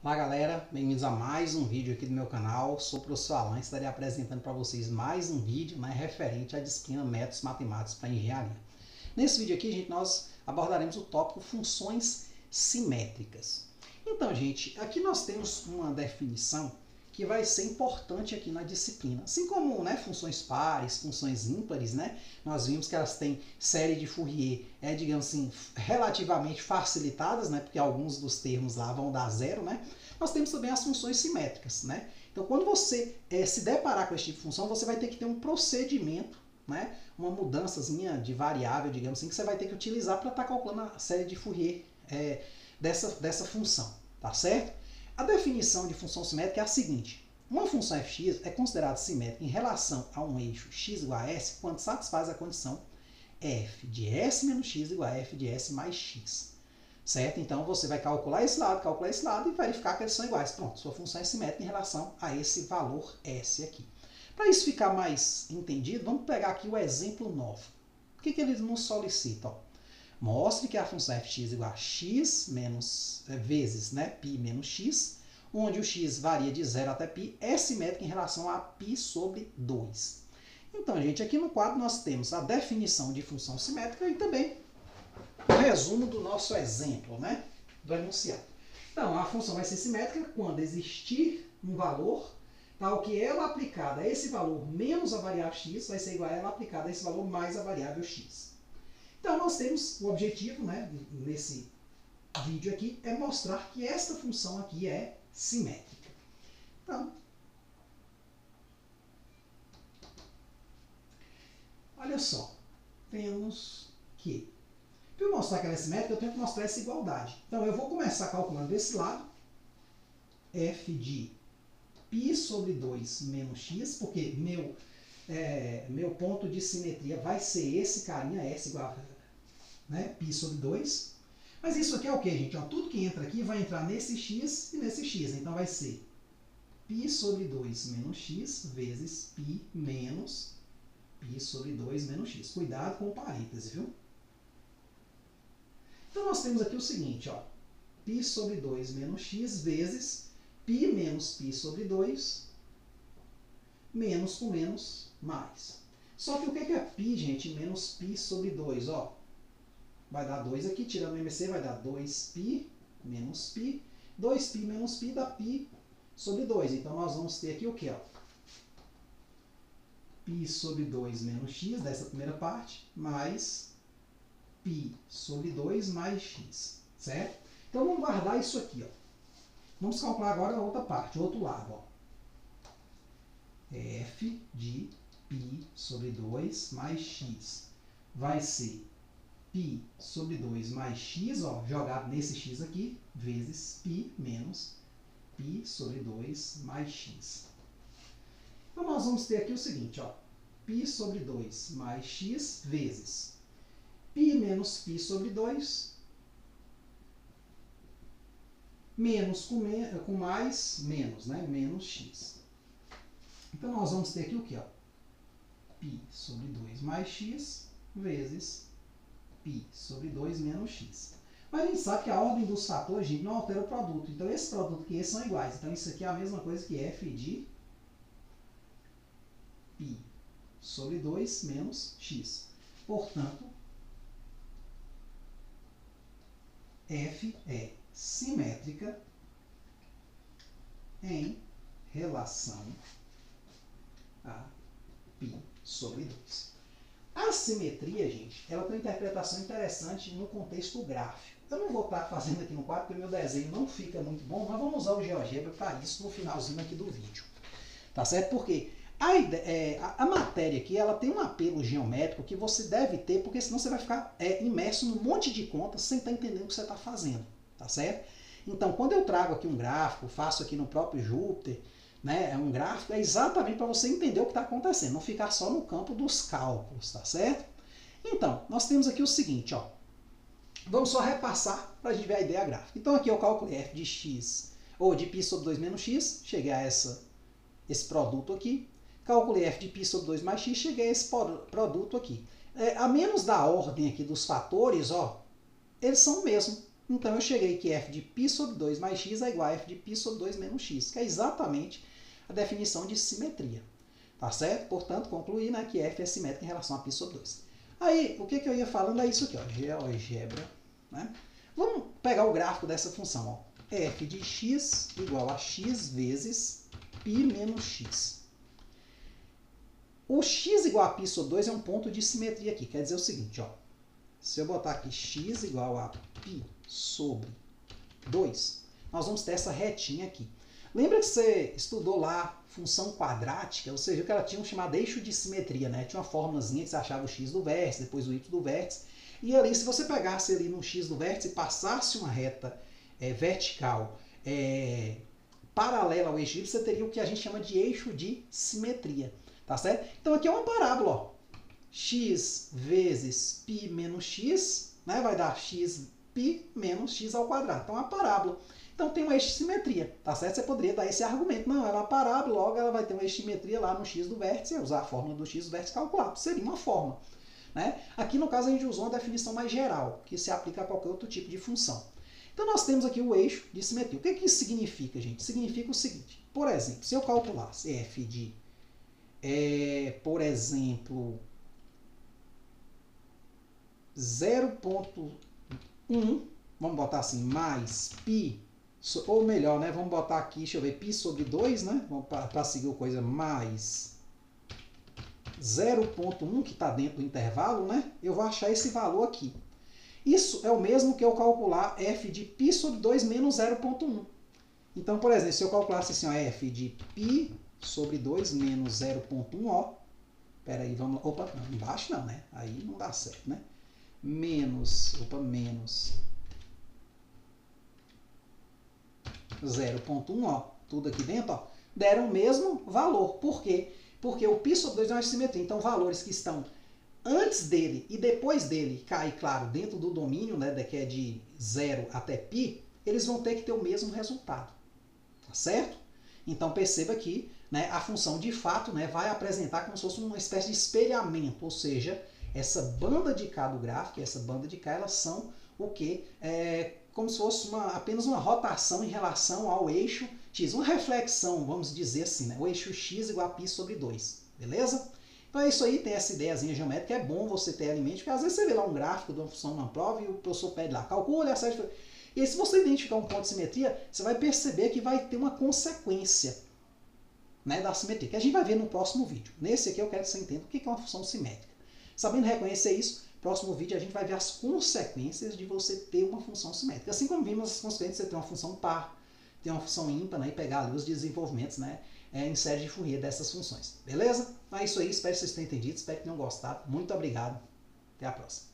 Olá galera, bem-vindos a mais um vídeo aqui do meu canal. Sou o professor Alan e estarei apresentando para vocês mais um vídeo referente à disciplina Métodos Matemáticos para Engenharia. Nesse vídeo aqui, nós abordaremos o tópico funções simétricas. Então, gente, aqui nós temos uma definição que vai ser importante aqui na disciplina. Assim como funções pares, funções ímpares, nós vimos que elas têm série de Fourier, digamos assim, relativamente facilitadas, porque alguns dos termos lá vão dar zero, Nós temos também as funções simétricas, Então, quando você se deparar com esse tipo de função, você vai ter que ter um procedimento, uma mudançazinha de variável, digamos assim, que você vai ter que utilizar para estar calculando a série de Fourier dessa função, tá certo? A definição de função simétrica é a seguinte: uma função fx é considerada simétrica em relação a um eixo x igual a s quando satisfaz a condição f de s menos x igual a f de s mais x. Certo? Então você vai calcular esse lado e verificar que eles são iguais. Pronto, sua função é simétrica em relação a esse valor s aqui. Para isso ficar mais entendido, vamos pegar aqui o exemplo 9. O que ele nos solicita? Ó? Mostre que a função fx igual a x menos, vezes π menos x, onde o x varia de 0 até π, é simétrica em relação a π sobre 2. Então, gente, aqui no quadro nós temos a definição de função simétrica e também o resumo do nosso exemplo, do enunciado. Então, a função vai ser simétrica quando existir um valor tal que ela aplicada a esse valor menos a variável x vai ser igual a ela aplicada a esse valor mais a variável x. Então, nós temos o objetivo, nesse vídeo aqui, é mostrar que esta função aqui é simétrica. Então, olha só, temos que, para eu mostrar que ela é simétrica, eu tenho que mostrar essa igualdade. Então, eu vou começar calculando desse lado, f de π sobre 2 menos x, porque meu ponto de simetria vai ser esse carinha, s igual a π sobre 2. Mas isso aqui é o que, gente? Ó, tudo que entra aqui vai entrar nesse x e nesse x. Então vai ser π sobre 2 menos x vezes π menos π sobre 2 menos x. Cuidado com o parêntese, viu? Então nós temos aqui o seguinte, ó, π sobre 2 menos x vezes π menos π sobre 2, menos com menos, mais. Só que o que é π, gente, menos π sobre 2? Ó, vai dar 2 aqui, tirando o MC, vai dar 2π menos π. 2π menos π dá π sobre 2. Então, nós vamos ter aqui o quê? Ó? π sobre 2 menos x, dessa primeira parte, mais π sobre 2 mais x. Certo? Então, vamos guardar isso aqui. Ó. Vamos calcular agora a outra parte, o outro lado. Ó. f de π sobre 2 mais x vai ser π sobre 2 mais x, ó, jogado nesse x aqui, vezes π menos π sobre 2 mais x. Então, nós vamos ter aqui o seguinte, ó, π sobre 2 mais x vezes π menos π sobre 2, menos com mais, menos, menos x. Então, nós vamos ter aqui o quê? Ó? π sobre 2 mais x vezes π sobre 2 menos x. Mas a gente sabe que a ordem dos fatores, gente, não altera o produto. Então, esse produto aqui, esses são iguais. Então, isso aqui é a mesma coisa que f de π sobre 2 menos x. Portanto, f é simétrica em relação a π sobre 2. A simetria, gente, ela tem uma interpretação interessante no contexto gráfico. Eu não vou estar fazendo aqui no quadro, porque o meu desenho não fica muito bom, mas vamos usar o GeoGebra para isso no finalzinho aqui do vídeo. Tá certo? Porque a matéria aqui, ela tem um apelo geométrico que você deve ter, porque senão você vai ficar imerso num monte de contas sem estar entendendo o que você está fazendo. Tá certo? Então, quando eu trago aqui um gráfico, faço aqui no próprio Júpiter, é um gráfico, é exatamente para você entender o que está acontecendo, não ficar só no campo dos cálculos, tá certo? Então, nós temos aqui o seguinte, ó, vamos só repassar para a gente ver a ideia gráfica. Então, aqui eu calculei f de x, ou de π sobre 2 menos x, cheguei a esse produto aqui, calculei f de π sobre 2 mais x, cheguei a esse produto aqui. A menos da ordem aqui dos fatores, ó, eles são o mesmo. Então eu cheguei que f de π sobre 2 mais x é igual a f de π sobre 2 menos x, que é exatamente a definição de simetria. Tá certo? Portanto, concluí, né, que f é simétrica em relação a π sobre 2. Aí, o que eu ia falando é isso aqui, ó, GeoGebra, né? Vamos pegar o gráfico dessa função, ó. F de x igual a x vezes π menos x. O x igual a π sobre 2 é um ponto de simetria aqui. Quer dizer o seguinte, ó. Se eu botar aqui x igual a π sobre 2, nós vamos ter essa retinha aqui. Lembra que você estudou lá função quadrática? Ou seja, que ela tinha um chamado eixo de simetria, né? Tinha uma formulazinha que você achava o x do vértice, depois o y do vértice. E ali, se você pegasse ali no x do vértice e passasse uma reta vertical paralela ao eixo y, você teria o que a gente chama de eixo de simetria. Tá certo? Então aqui é uma parábola, ó. X vezes π menos x, né? Vai dar x π menos x ao quadrado. Então é uma parábola. Então tem um eixo de simetria, tá certo? Você poderia dar esse argumento. Não, ela é uma parábola, logo ela vai ter um eixo de simetria lá no x do vértice, usar a fórmula do x do vértice calculado. Seria uma forma. Né? Aqui no caso a gente usou uma definição mais geral, que se aplica a qualquer outro tipo de função. Então nós temos aqui o eixo de simetria. O que isso significa, gente? Significa o seguinte. Por exemplo, se eu calculasse f de, por exemplo, 0,1, vamos botar assim, mais π, ou melhor, né, vamos botar aqui, deixa eu ver, π sobre 2, né, para seguir a coisa, mais 0,1, que está dentro do intervalo, né, eu vou achar esse valor aqui. Isso é o mesmo que eu calcular f de π sobre 2 menos 0,1. Então, por exemplo, se eu calculasse assim, ó, f de π sobre 2 menos 0,1, ó, peraí, vamos lá, opa, não, embaixo não, né, aí não dá certo, né, menos 0,1, ó, tudo aqui dentro, ó, deram o mesmo valor. Por quê? Porque o π sobre 2 é uma simetria. Então, valores que estão antes dele e depois dele caem, claro, dentro do domínio, né, que é de 0 até π, eles vão ter que ter o mesmo resultado. Tá certo? Então, perceba que, né, a função de fato, né, vai apresentar como se fosse uma espécie de espelhamento, ou seja, essa banda de cá do gráfico e essa banda de cá, elas são o quê? Como se fosse apenas uma rotação em relação ao eixo x, uma reflexão, vamos dizer assim, né? O eixo x igual a π sobre 2, beleza? Então é isso aí, tem essa ideiazinha geométrica, é bom você ter ela em mente, porque às vezes você vê lá um gráfico de uma função numa prova e o professor pede lá, calcule a série. E aí, se você identificar um ponto de simetria, você vai perceber que vai ter uma consequência, né, da simetria, que a gente vai ver no próximo vídeo. Nesse aqui eu quero que você entenda o que é uma função simétrica. Sabendo reconhecer isso, no próximo vídeo a gente vai ver as consequências de você ter uma função simétrica. Assim como vimos as consequências de você ter uma função par, ter uma função ímpar, né, e pegar ali os desenvolvimentos, né, em série de Fourier dessas funções. Beleza? Então é isso aí, espero que vocês tenham entendido, espero que tenham gostado. Muito obrigado, até a próxima.